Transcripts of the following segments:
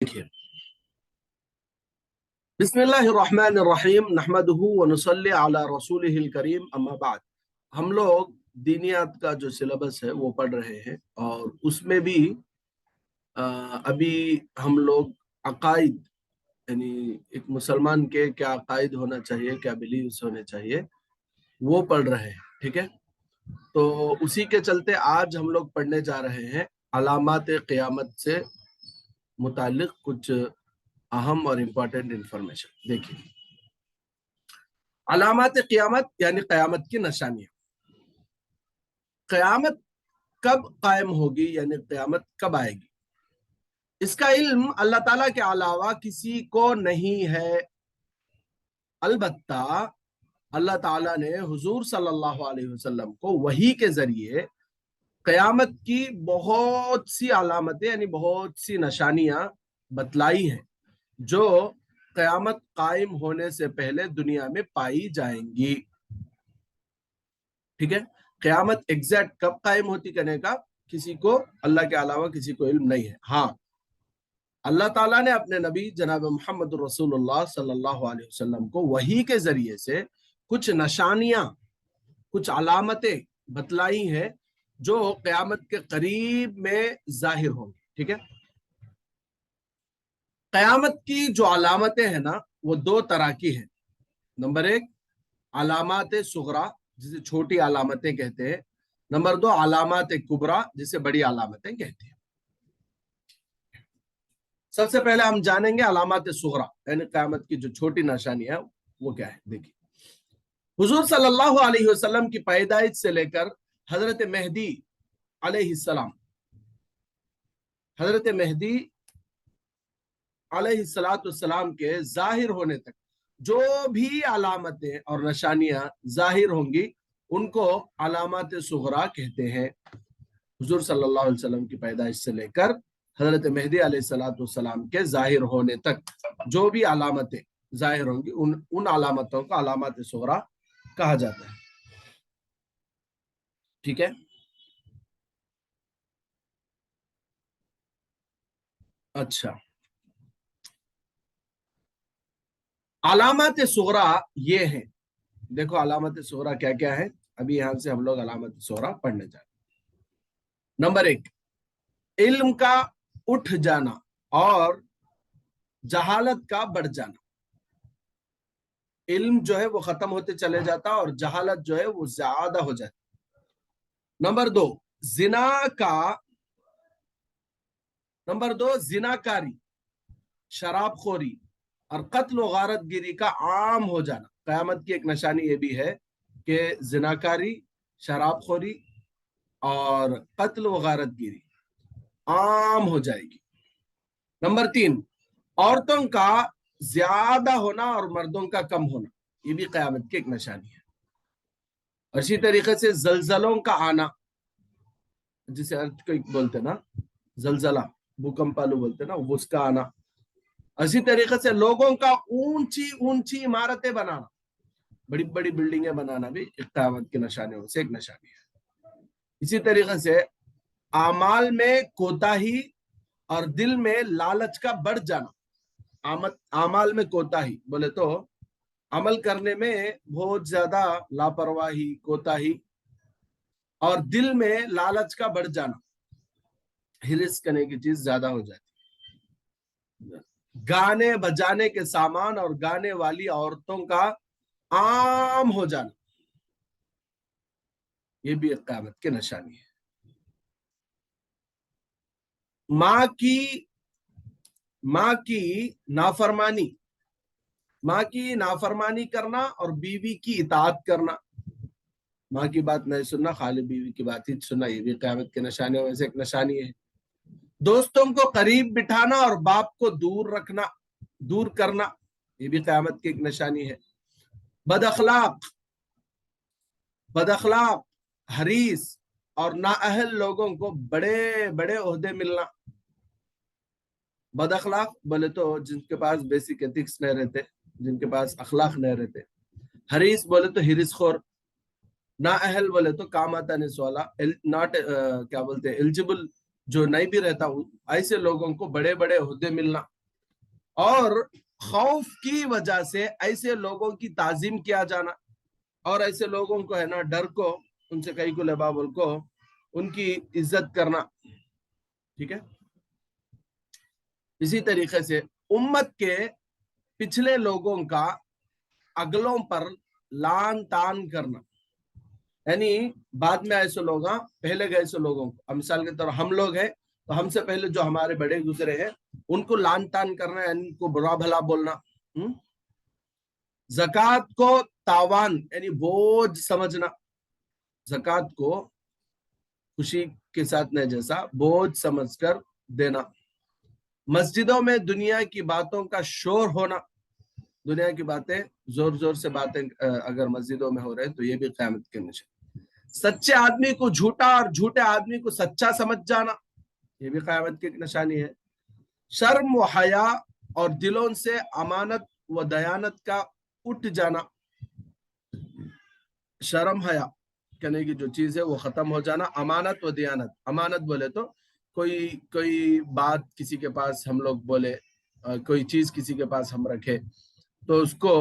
देखिए, बिस्मिल्लाहिर्रहमानिर्रहीम नहमदुहु व नुसल्ली अला रसूलिहिल करीम अम्मा बाद। हम लोग दीनियात का जो सिलेबस है वो पढ़ रहे हैं और उसमें भी अभी हम लोग अकायद यानी एक मुसलमान के क्या अकायद होना चाहिए, क्या बिलीव्स होने चाहिए, वो पढ़ रहे हैं। ठीक है, तो उसी के चलते आज हम लोग पढ़ने जा रहे हैं अलामात क़यामत से मुतालिक कुछ अहम और इम्पोर्टेंट इंफॉर्मेशन। देखिए, अलामात क़यामत यानी क़यामत की निशानियां। क़यामत कब कायम होगी यानी क़यामत कब आएगी, इसका इल्म अल्लाह ताला के अलावा किसी को नहीं है। अलबत्ता अल्लाह ताला ने हुजूर सल्लल्लाहु अलैहि वसल्लम को वही के जरिए क़यामत की बहुत सी अलामतें यानी बहुत सी निशानियां बतलाई हैं जो क़यामत कायम होने से पहले दुनिया में पाई जाएंगी। ठीक है, क़यामत एग्जैक्ट कब कायम होती करने का किसी को, अल्लाह के अलावा किसी को इल्म नहीं है। हाँ, अल्लाह ताला ने अपने नबी जनाब मोहम्मद रसूलुल्लाह सल्लल्लाहु अलैहि वसल्लम को वही के जरिए से कुछ निशानियां, कुछ अलामतें बतलाई हैं जो क़यामत के करीब में जाहिर होंगी। ठीक है, क़यामत की जो अलामतें हैं ना वो दो तरह की हैं। नंबर एक, अलामात सुगरा जिसे छोटी अलामतें कहते हैं। नंबर दो, अलामात कुबरा जिसे बड़ी अलामतें कहते हैं। सबसे पहले हम जानेंगे अलामात सुगरा यानी क़यामत की जो छोटी निशानी है वो क्या है। देखिए, हुजूर सल्लल्लाहु अलैहि वसल्लम की पैदाइश से लेकर हजरत मेहदी अलैहिस्सलाम, हजरत मेहदी अलैहिस्सलाम के जाहिर होने तक जो भी अलामतें और निशानियां जाहिर होंगी उनको अलामात सुगरा कहते हैं। हुजूर सल्लल्लाहु अलैहि वसल्लम की पैदाइश से लेकर हजरत मेहदी अलैहिस्सलाम के जाहिर होने तक जो भी अलामतें जाहिर होंगी उन अलामतों को अलामात सुगरा कहा जाता है। ठीक है, अच्छा, अलामत सुगरा ये हैं। देखो अलामत सुगरा क्या क्या है, अभी यहां से हम लोग अलामत सुगरा पढ़ने जा रहे हैं। नंबर एक, इल्म का उठ जाना और जहालत का बढ़ जाना। इल्म जो है वो खत्म होते चले जाता और जहालत जो है वो ज्यादा हो जाती। नंबर दो, जिना का नंबर दो, जिनाकारी, शराबखोरी और कत्ल व गारत गिरी का आम हो जाना। कयामत की एक निशानी ये भी है कि जिनाकारी, शराबखोरी और कत्ल व गारत गिरी आम हो जाएगी। नंबर तीन, औरतों का ज्यादा होना और मर्दों का कम होना, ये भी कयामत की एक निशानी है। इसी तरीके से जलजलों का आना, जिसे अर्थक्वेक बोलते ना, जलजला भूकंपालू बोलते ना, उसका आना। इसी तरीके से लोगों का ऊंची ऊंची इमारतें बनाना, बड़ी बड़ी बिल्डिंगें बनाना भी एक कयामत की निशानियों से एक निशानी है। इसी तरीके से आमाल में कोताही और दिल में लालच का बढ़ जाना। आमाल में कोताही बोले तो अमल करने में बहुत ज्यादा लापरवाही, कोताही, और दिल में लालच का बढ़ जाना, हिरिस करने की चीज ज्यादा हो जाती है। गाने बजाने के सामान और गाने वाली औरतों का आम हो जाना, ये भी एक क़यामत की निशानी है। माँ की नाफरमानी, माँ की नाफरमानी करना और बीवी की इताअत करना। माँ की बात नहीं सुनना, खाली बीवी की बात ही सुनना, ये भी क़यामत के निशानियों में से एक निशानी है। दोस्तों को करीब बिठाना और बाप को दूर करना, ये भी क़यामत की एक निशानी है। बदअखलाक, हरीस और नाअहल लोगों को बड़े बड़े ओहदे मिलना। बदअखलाक बोले तो जिनके पास बेसिक एथिक्स नहीं रहते, जिनके पास अखलाक नहीं रहते। हरीस बोले तो हिरिसखोर। नाअहल बोले तो काम आता नहीं वाला, नॉट क्या बोलते हैं, एलिजिबल जो नहीं भी रहता, ऐसे लोगों को बड़े बड़े ओहदे मिलना, اور خوف کی وجہ سے ایسے لوگوں کی تعظیم کیا جانا اور ایسے لوگوں کو ہے نا ڈر کو ان سے کئی کو لبابل کو ان کی عزت کرنا. ٹھیک ہے. اسی طریقے سے امت کے پچھلے لوگوں کا اگلوں پر لان تان کرنا، یعنی بعد میں ایسے لوگ پہلے گئے ایسے لوگوں کو، مثال کے طور ہم لوگ ہیں تو ہم سے پہلے جو ہمارے بڑے گزرے ہیں ان کو لان تان کرنا، یعنی ان کو برا بھلا بولنا. زکوٰۃ کو تاوان یعنی بوجھ سمجھنا، زکوٰۃ کو خوشی کے ساتھ نہیں جیسا بوجھ سمجھ کر دینا. مسجدوں میں دنیا کی باتوں کا شور ہونا، دنیا کی باتیں زور زور سے باتیں اگر مسجدوں میں ہو رہے تو یہ بھی قیامت کے نشان. سچے آدمی کو جھوٹا اور جھوٹے آدمی کو سچا سمجھ جانا، یہ بھی قیامت کی ایک نشانی ہے. شرم و حیا اور دلوں سے امانت و دیانت کا اٹھ جانا، شرم حیا کہنے کی جو چیز ہے وہ ختم ہو جانا. امانت و دیانت، امانت بولے تو کوئی بات کسی کے پاس ہم لوگ بولے، کوئی چیز کسی کے پاس ہم رکھے تو اس کو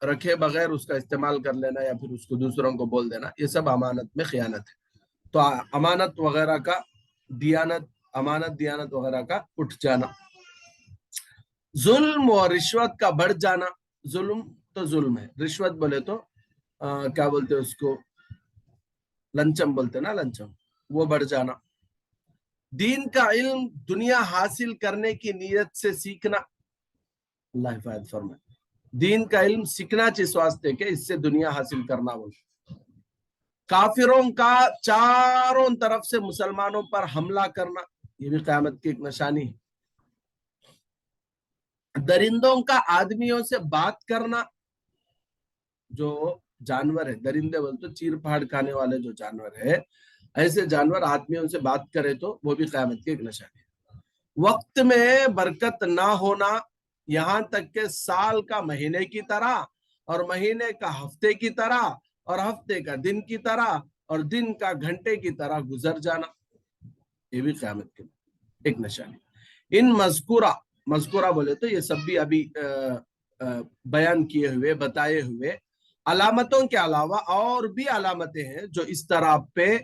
رکھے بغیر اس کا استعمال کر لینا یا پھر اس کو دوسروں کو بول دینا، یہ سب امانت میں خیانت ہے. تو امانت وغیرہ کا امانت دیانت وغیرہ کا اٹھ جانا. ظلم و رشوت کا بڑھ جانا، ظلم تو ظلم ہے، رشوت بولے تو کیا بولتے اس کو لنچم بولتے نا، لنچم، وہ بڑھ جانا. دین کا علم دنیا حاصل کرنے کی نیت سے سیکھنا، اللہ حفاظت فرمائے. دین کا علم سیکھنا چاہیے واسطے کہ اس سے دنیا حاصل کرنا. بول کافروں کا چاروں طرف سے مسلمانوں پر حملہ کرنا، یہ بھی قیامت کی ایک نشانی ہے. درندوں کا آدمیوں سے بات کرنا، جو جانور ہے درندے بول تو چیر پہاڑ کھانے والے جو جانور ہے، ایسے جانور آدمیوں سے بات کرے تو وہ بھی قیامت کی ایک نشانی ہے. وقت میں برکت نہ ہونا، یہاں تک کہ سال کا مہینے کی طرح اور مہینے کا ہفتے کی طرح اور ہفتے کا دن کی طرح اور دن کا گھنٹے کی طرح گزر جانا، یہ بھی قیامت کی ایک نشانی. ان مذکورہ بولے تو یہ سب بھی ابھی بیان کیے ہوئے بتائے ہوئے علامتوں کے علاوہ اور بھی علامتیں ہیں جو اس طرح پہ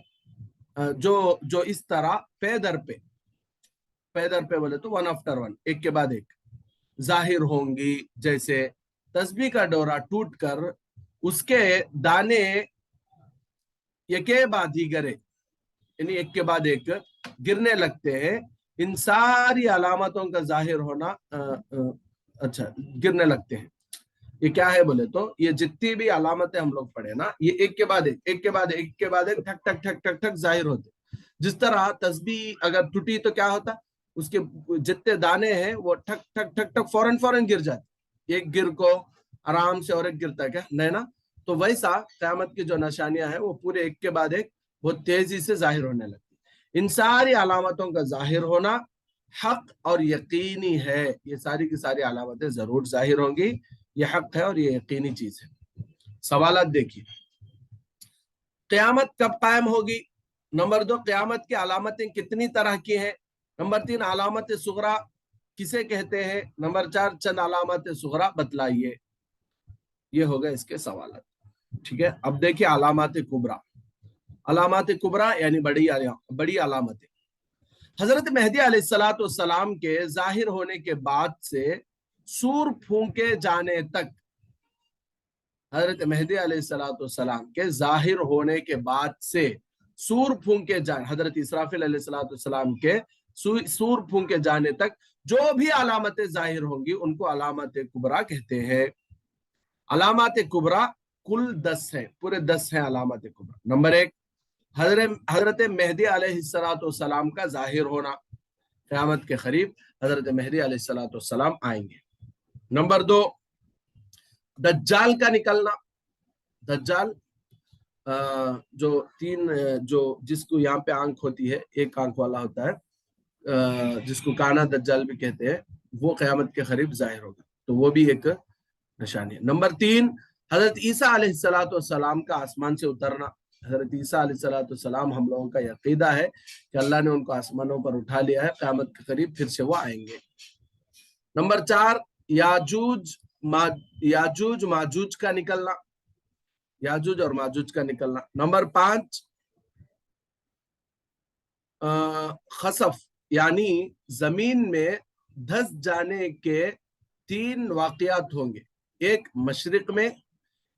جو اس طرح پے در پہ بولے تو ون آفٹر ون، ایک کے بعد ایک ظاہر ہوں گی. جیسے تسبیح کا ڈورا ٹوٹ کر اس کے دانے یکے بعد ہی گرے، یعنی ایک کے بعد ایک گرنے لگتے ہیں. ان ساری علامتوں کا ظاہر ہونا گرنے لگتے ہیں. یہ کیا ہے بولے تو یہ جتنی بھی علامتیں ہم لوگ پڑھے نا، یہ ایک کے بعد ایک کے بعد ایک کے بعد ایک ٹھک ٹھک ٹھک ٹھک ٹھک ظاہر ہوتے. جس طرح تسبیح اگر ٹوٹی تو کیا ہوتا، اس کے جتنے دانے ہیں وہ ٹھک ٹھک ٹھک ٹھک فوراً گر جاتے. ایک گر کو آرام سے اور ایک گرتا ہے کیا نہیں نا. تو ویسا قیامت کی جو نشانیاں ہیں وہ پورے ایک کے بعد ایک بہت تیزی سے ظاہر ہونے لگتی. ان ساری علامتوں کا ظاہر ہونا حق اور یقینی ہے. یہ ساری کی ساری علامتیں ضرور ظاہر ہوں گی، یہ حق ہے اور یہ یقینی چیز ہے. سوالات دیکھیے. قیامت کب قائم ہوگی؟ نمبر 2، قیامت کی علامتیں کتنی طرح کی ہیں؟ نمبر 3، علامت صغرا کسے کہتے ہیں؟ نمبر 4، چند علامت صغرا بتلائیے. یہ ہوگا اس کے سوالات. ٹھیک ہے. اب دیکھیے علامات کبرا. علامات کبرا یعنی بڑی علامتیں. حضرت مہدی علیہ السلام کے ظاہر ہونے کے بعد سے سور پھونکے جانے تک، حضرت مہدی علیہ السلام کے ظاہر ہونے کے بعد سے سور پھونکے جانے، حضرت اسرافیل علیہ السلام کے سور پھونکے جانے تک جو بھی علامتیں ظاہر ہوں گی ان کو علامات کبرا کہتے ہیں. علامات کبرا کل 10 ہیں، پورے 10 ہیں علامات کبرا. نمبر 1، حضرت مہدی علیہ السلام کا ظاہر ہونا، قیامت کے قریب حضرت مہدی علیہ السلام آئیں گے. نمبر 2، دجال کا نکلنا. دجال جو جس کو یہاں پہ آنکھ ہوتی ہے، ایک آنکھ والا ہوتا ہے، جس کو کانا دجال بھی کہتے ہیں، وہ قیامت کے قریب ظاہر ہوگا. تو وہ بھی ایک نشانی ہے. نمبر 3، حضرت عیسیٰ علیہ السلام کا آسمان سے اترنا. حضرت عیسیٰ علیہ السلام ہم لوگوں کا عقیدہ ہے کہ اللہ نے ان کو آسمانوں پر اٹھا لیا ہے، قیامت کے قریب پھر سے وہ آئیں گے. نمبر 4، याजूज याजूज माजूज का निकलना, याजूज और माजूज का निकलना। नंबर 5 खसफ, यानी जमीन में धंस जाने के 3 वाकयात होंगे, एक मशरिक में,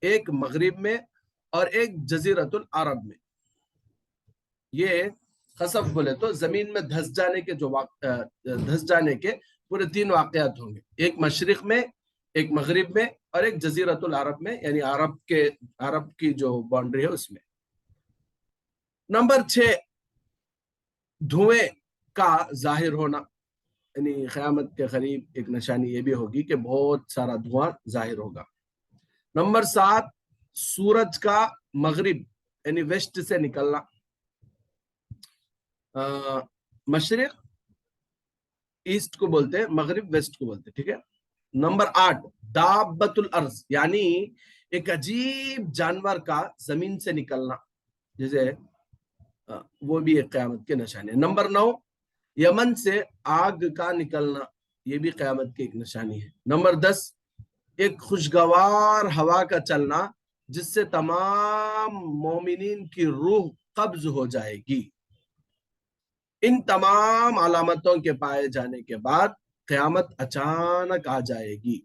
एक मगरिब में और एक जजीरतुल अरब में। ये खसफ बोले तो जमीन में धंस जाने के धंस जाने के पूरे 3 वाकयात होंगे, एक मशरिक में, एक मगरिब में और एक जजीरतुल अरब में, यानी अरब की जो बाउंड्री है उसमें। नंबर 6 धुएं का जाहिर होना, यानी क़यामत के करीब एक निशानी ये भी होगी कि बहुत सारा धुआं जाहिर होगा। नंबर 7 सूरज का मगरिब यानी वेस्ट से निकलना, मशरिक ईस्ट को बोलते हैं, मगरिब वेस्ट को बोलते हैं, ठीक है। नंबर 8 दाबतुल अर्ज, यानी एक अजीब जानवर का जमीन से निकलना, जैसे वो भी एक क़यामत के निशानी है। नंबर 9 यमन से आग का निकलना, ये भी क़यामत की एक निशानी है। नंबर 10 एक खुशगवार हवा का चलना जिससे तमाम मोमिनीन की रूह कब्ज हो जाएगी। इन तमाम अलामतों के पाए जाने के बाद क़यामत अचानक आ जाएगी।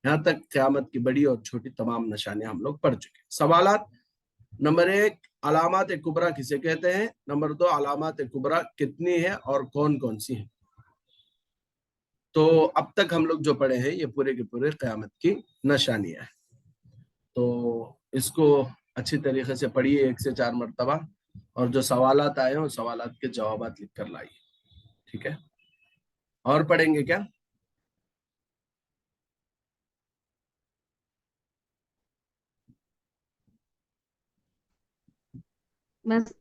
यहां तक क़यामत की बड़ी और छोटी तमाम निशानियां हम लोग पढ़ चुके हैं। सवालात: नंबर 1 अलामात कुबरा किसे कहते हैं? नंबर 2 अलामात कुबरा कितनी है और कौन कौन सी है? तो अब तक हम लोग जो पढ़े हैं ये पूरे के पूरे क़यामत की निशानियां हैं। तो इसको अच्छी तरीके से पढ़िए 1 से 4 मरतबा, और जो सवालात आए हैं उन सवालात के जवाबात लिख कर लाइए, ठीक है। और पढ़ेंगे क्या? बस